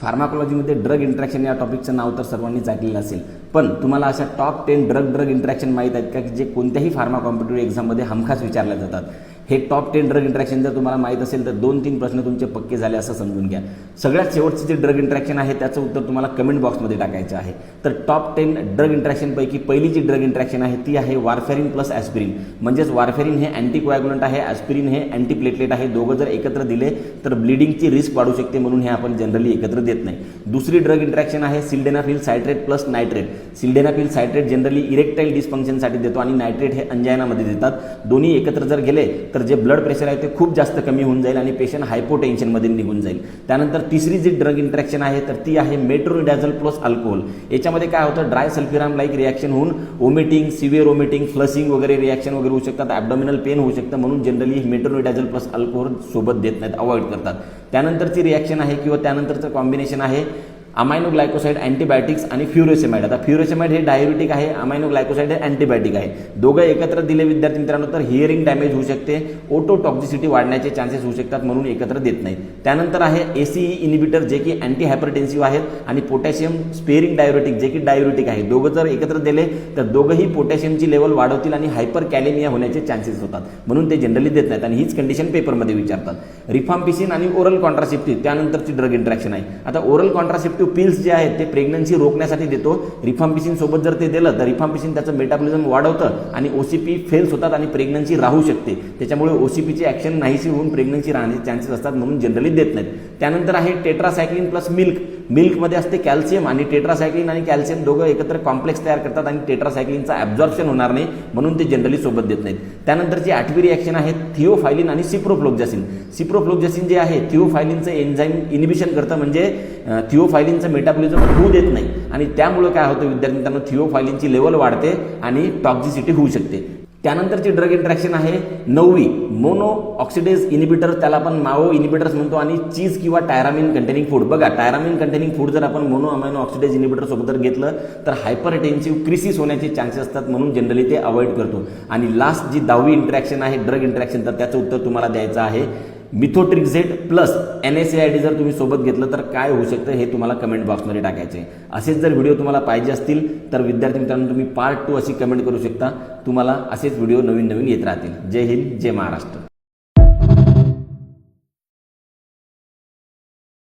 फार्माकोलॉजीमध्ये drug interaction या टॉपिकचं नाव तर सर्वांनीच ऐकलेलं असेल, पण तुम्हाला अशा टॉप 10 ड्रग इंटरॅक्शन माहीत आहेत का की जे कोणत्याही फार्मा कॉम्पिटिटिव्ह एक्झाममध्ये हमखास विचारल्या जातात? हे टॉप 10 ड्रग इंटरॅक्शन जर तुम्हाला माहीत असेल तर 2-3 प्रश्न तुमचे पक्के झाले असं समजून घ्या. सगळ्यात शेवटचे जे ड्रग इंटरॅक्शन आहे त्याचं उत्तर तुम्हाला कमेंट बॉक्समध्ये टाकायचं आहे. तर टॉप 10 ड्रग इंटरॅक्शनपैकी पहिली जी ड्रग इंटरॅक्शन आहे ती आहे वारफेरिन प्लस ॲस्पिरिन. म्हणजेच वारफेरिन हे अँटीकोॲग्युलंट आहे, ॲस्पिरिन हे अँटीप्लेटलेट आहे. दोघं जर एकत्र दिले तर ब्लिडिंगची रिस्क वाढू शकते, म्हणून हे आपण जनरली एकत्र देत नाही. दुसरी ड्रग इंटरॅक्शन आहे sildenafil citrate plus nitrate. Sildenafil citrate generally erectile डिस्फंक्शनसाठी देतो आणि नायट्रेट हे अंजायनामध्ये देतात. दोन्ही एकत्र जर गेले तर जे ब्लड प्रेशर आहे ते खूप जास्त कमी होऊन जाईल आणि पेशंट हायपोटेन्शनमध्ये निघून जाईल. त्यानंतर तिसरी जी ड्रग इंटरॅक्शन आहे तर ती आहे मेट्रोनिडाझोल प्लस अल्कोहोल. याच्यामध्ये काय होतं, ड्राय सल्फ्युराम लाईक रिॲक्शन होऊन ओमिटिंग, सिव्हिअर ओमिटिंग, फ्लशिंग वगैरे रिॲक्शन वगैरे होऊ शकतात, ॲब्डॉमिनल पेन होऊ शकतं, म्हणून जनरली मेट्रोनिडाझोल प्लस अल्कोहोल सोबत देत नाहीत, अवॉइड करतात. त्यानंतरची रिॲक्शन आहे किंवा त्यानंतरचं कॉम्बिनेशन आहे अमायनो ग्लायकोसाइड अँटीबायोटिक्स आणि फ्युरोसेमाइड. आता फ्युरोसेमाइड हे डायबिटिक आहे, अमायनो ग्लायकोसाइड हे अँटीबायोटिक आहे. दोघं एकत्र दिले विद्यार्थी मित्रांनो तर हिअरिंग डॅमेज होऊ शकते, ओटोटॉक्झिसिटी वाढण्याचे चान्सेस होऊ शकतात, म्हणून एकत्र देत नाहीत. त्यानंतर आहे ACE इनिबिटर जे की अँटी हायपरटेन्सिव्ह आहेत आणि पोटॅशियम स्पेअरिंग डायुरेटिक जे की डायुरेटिक आहे. दोघं जर एकत्र दिले तर दोघंही पोटॅशियमची लेवल वाढवतील आणि हायपर कॅलेमिया होण्याचे चान्सेस होतात, म्हणून ते जनरली देत नाहीत आणि हीच कंडिशन पेपरमध्ये विचारतात. रिफाम्पिसिन आणि ओरल कॉन्ट्रासेप्टिव्ह त्यानंतरची ड्रग इंटरॅक्शन आहे. आता ओरल कॉन्ट्रासेप्टिव्ह पिल्स जे आहेत ते प्रेग्नन्सी रोखण्यासाठी देतो. रिफाम्पिसिन सोबत जर ते दिलं तर रिफाम्पिसिन त्याचं मेटाबॉलिझम वाढवतं आणि OCP फेल्स होतात आणि प्रेग्नन्सी राहू शकते. त्याच्यामुळे OCPची ॲक्शन नाहीशी होऊन प्रेग्नन्सी राहण्याचे चान्सेस असतात, म्हणून जनरली देत नाहीत. त्यानंतर आहे टेट्रासायक्लिन प्लस मिल्क. मिल्कमध्ये असते कॅल्शियम आणि टेट्रासायक्लिन आणि कॅल्शियम दोघं एकत्र कॉम्प्लेक्स तयार करतात आणि टेट्रासायक्लिनचा ॲब्झॉर्प्शन होणार नाही, म्हणून ते जनरली सोबत देत नाहीत. त्यानंतरची 8वी रिॲक्शन आहे थिओफायलिन आणि सिप्रोफ्लोक्झासिन. सिप्रोफ्लोक्झासिन जे आहे थिओफायलिनचं एन्झाईम इनिबिशन करतं, म्हणजे थिओफायलिनचं मेटाबॉलिझम होऊ देत नाही आणि त्यामुळे काय होतं विद्यार्थी मित्रांनो, थिओफायलिनची लेवल वाढते आणि टॉक्झिसिटी होऊ शकते. त्यानंतरची ड्रग इंटरॅक्शन आहे 9वी मोनो ऑक्सिडेज इनिबिटर, त्याला आपण माओ इनिबिटर्स म्हणतो, आणि चीज किंवा टायरामिन कंटेनिंग फूड. बघा, टायरामिन कंटेनिंग फूड जर आपण मोनो अमायनो ऑक्सिडेज इनिबिटर सोबत जर घेतलं तर हायपरटेन्सिव्ह क्रिसिस होण्याचे चान्सेस असतात, म्हणून जनरली ते अवॉइड करतो. आणि लास्ट जी 10वी इंटरॅक्शन आहे ड्रग इंटरॅक्शन, तर त्याचं उत्तर तुम्हाला द्यायचं आहे मिथोट्रिक्झेट प्लस NSAID जर तुम्ही सोबत घेतलं तर काय होऊ शकतं हे तुम्हाला कमेंट बॉक्समध्ये टाकायचे. असेच जर व्हिडिओ तुम्हाला पाहिजे असतील तर विद्यार्थी मित्रांनो तुम्ही पार्ट 2 अशी कमेंट करू शकता. तुम्हाला असेच व्हिडिओ नवीन येत राहतील. जय हिंद, जय महाराष्ट्र.